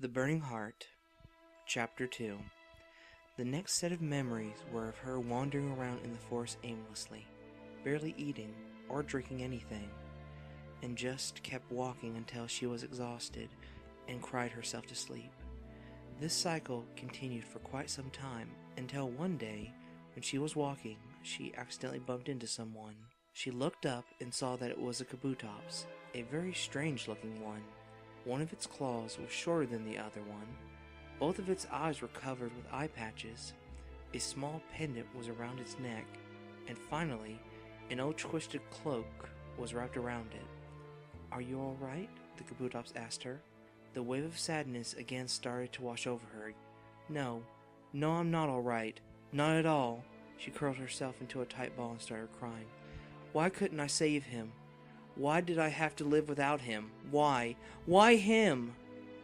The Burning Heart, Chapter 2. The next set of memories were of her wandering around in the forest aimlessly, barely eating or drinking anything, and just kept walking until she was exhausted and cried herself to sleep. This cycle continued for quite some time, until one day, when she was walking, she accidentally bumped into someone. She looked up and saw that it was a kabutops, a very strange looking one. One of its claws was shorter than the other one. Both of its eyes were covered with eye patches. A small pendant was around its neck, and finally, an old twisted cloak was wrapped around it. "Are you all right?" the kabutops asked her. The wave of sadness again started to wash over her. No, I'm not all right. Not at all." She curled herself into a tight ball and started crying. "Why couldn't I save him? Why did I have to live without him? Why? Why him?"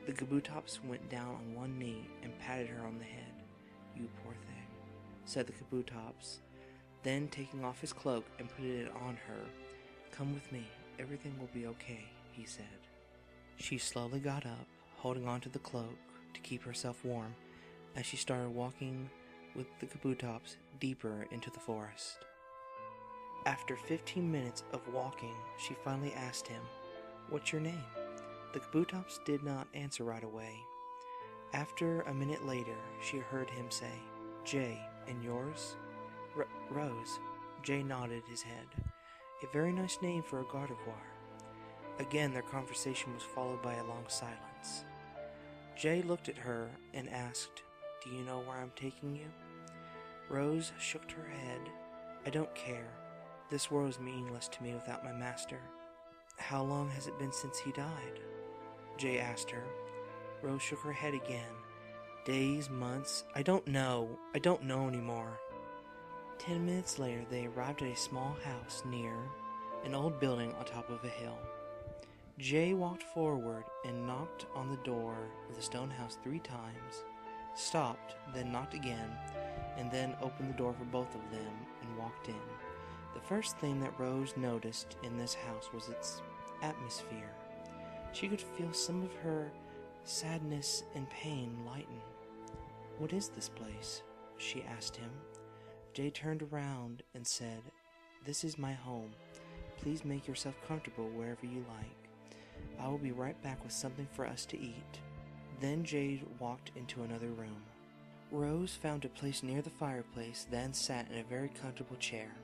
The kabutops went down on one knee and patted her on the head. "You poor thing," said the kabutops. Then, taking off his cloak and putting it on her, "Come with me, everything will be okay," he said. She slowly got up, holding onto the cloak to keep herself warm, as she started walking with the kabutops deeper into the forest. After 15 minutes of walking, she finally asked him, "What's your name?" The kabutops did not answer right away. After a minute later, she heard him say, "Jay, and yours?" "Rose." Jay nodded his head. "A very nice name for a gardevoir." Again, their conversation was followed by a long silence. Jay looked at her and asked, "Do you know where I'm taking you?" Rose shook her head. "I don't care. This world is meaningless to me without my master." "How long has it been since he died?" Jay asked her. Rose shook her head again. "Days, months, I don't know anymore." 10 minutes later, they arrived at a small house near an old building on top of a hill. Jay walked forward and knocked on the door of the stone house 3 times, stopped, then knocked again, and then opened the door for both of them and walked in. The first thing that Rose noticed in this house was its atmosphere. She could feel some of her sadness and pain lighten. "What is this place?" she asked him. Jay turned around and said, "This is my home. Please make yourself comfortable wherever you like. I will be right back with something for us to eat." Then Jay walked into another room. Rose found a place near the fireplace, then sat in a very comfortable chair.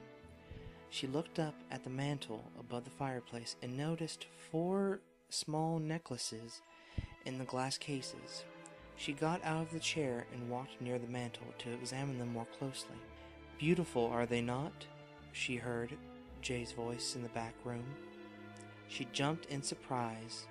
She looked up at the mantel above the fireplace and noticed 4 small necklaces in the glass cases. She got out of the chair and walked near the mantel to examine them more closely. "Beautiful, are they not?" she heard Jay's voice in the back room. She jumped in surprise.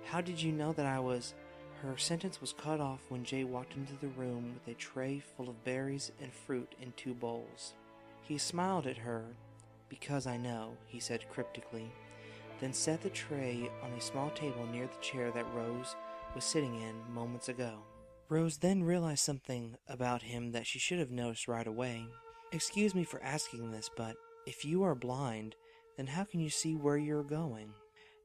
"How did you know that I was—" Her sentence was cut off when Jay walked into the room with a tray full of berries and fruit in 2 bowls. He smiled at her. "Because I know," he said cryptically, then set the tray on a small table near the chair that Rose was sitting in moments ago. Rose then realized something about him that she should have noticed right away. "Excuse me for asking this, but if you are blind, then how can you see where you're going?"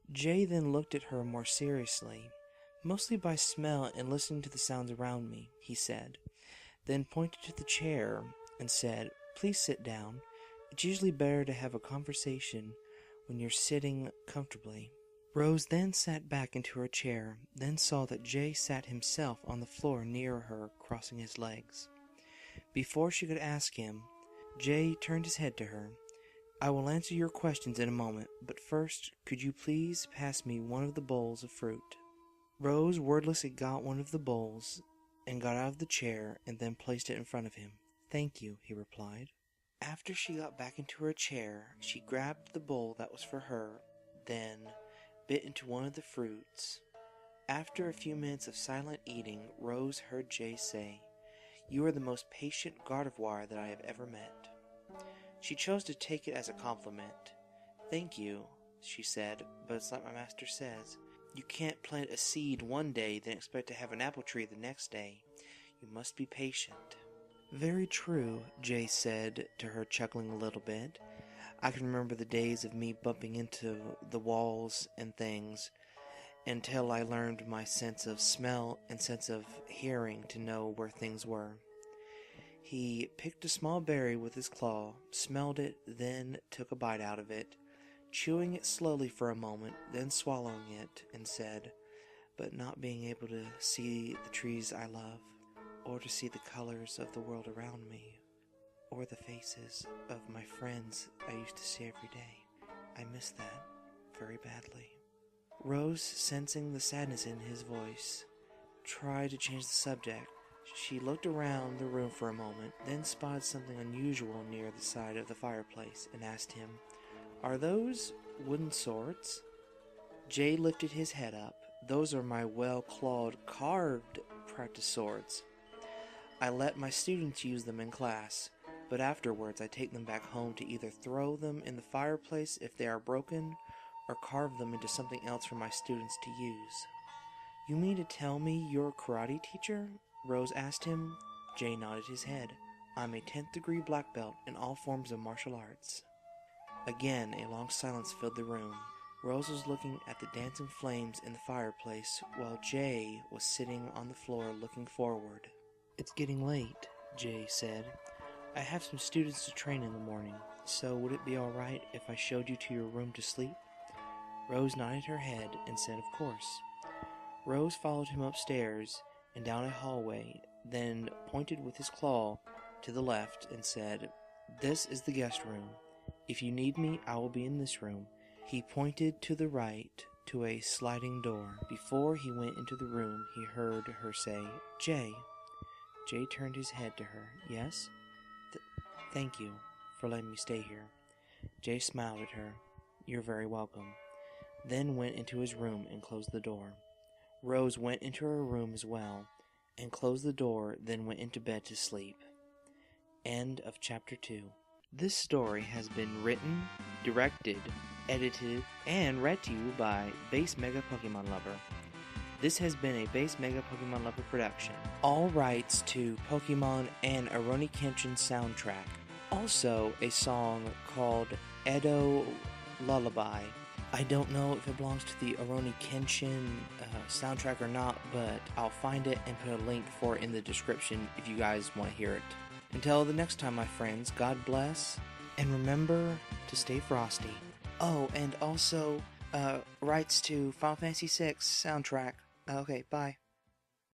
Jay then looked at her more seriously. "Mostly by smell and listening to the sounds around me," he said, then pointed to the chair and said, "Please sit down. It's usually better to have a conversation when you're sitting comfortably." Rose then sat back into her chair, then saw that Jay sat himself on the floor near her, crossing his legs. Before she could ask him, Jay turned his head to her. "I will answer your questions in a moment, but first, could you please pass me one of the bowls of fruit?" Rose wordlessly got one of the bowls and got out of the chair and then placed it in front of him. "Thank you," he replied. After she got back into her chair, she grabbed the bowl that was for her, then bit into one of the fruits. After a few minutes of silent eating, Rose heard Jay say, "You are the most patient gardevoir that I have ever met." She chose to take it as a compliment. "Thank you," she said, "but it's like my master says. You can't plant a seed one day then expect to have an apple tree the next day. You must be patient." "Very true," Jay said to her, chuckling a little bit. "I can remember the days of me bumping into the walls and things, until I learned my sense of smell and sense of hearing to know where things were. He picked a small berry with his claw, smelled it, then took a bite out of it, chewing it slowly for a moment, then swallowing it, and said, "But not being able to see the trees I love, or to see the colors of the world around me, or the faces of my friends I used to see every day, I miss that very badly." Rose, sensing the sadness in his voice, tried to change the subject. She looked around the room for a moment, then spotted something unusual near the side of the fireplace, and asked him, "Are those wooden swords?" Jay lifted his head up. "Those are my well-clawed, carved practice swords. I let my students use them in class, but afterwards I take them back home to either throw them in the fireplace if they are broken, or carve them into something else for my students to use." "You mean to tell me you're a karate teacher?" Rose asked him. Jay nodded his head. "I'm a 10th degree black belt in all forms of martial arts." Again, a long silence filled the room. Rose was looking at the dancing flames in the fireplace, while Jay was sitting on the floor looking forward. "It's getting late," Jay said. "I have some students to train in the morning, so would it be alright if I showed you to your room to sleep?" Rose nodded her head and said, "Of course." Rose followed him upstairs and down a hallway, then pointed with his claw to the left and said, "This is the guest room. If you need me, I will be in this room." He pointed to the right to a sliding door. Before he went into the room, he heard her say, "Jay." Jay turned his head to her. "Yes?" Thank you for letting me stay here." Jay smiled at her. "You're very welcome," then went into his room and closed the door. Rose went into her room as well, and closed the door, then went into bed to sleep. End of Chapter 2. This story has been written, directed, edited, and read to you by Bassmegapokemonlover. This has been a Bassmegapokemonlover production. All rights to Pokemon and Aroni Kenshin soundtrack. Also, a song called Edo Lullaby. I don't know if it belongs to the Aroni Kenshin soundtrack or not, but I'll find it and put a link for it in the description if you guys want to hear it. Until the next time, my friends, God bless, and remember to stay frosty. Oh, and also rights to Final Fantasy VI soundtrack. Okay, bye.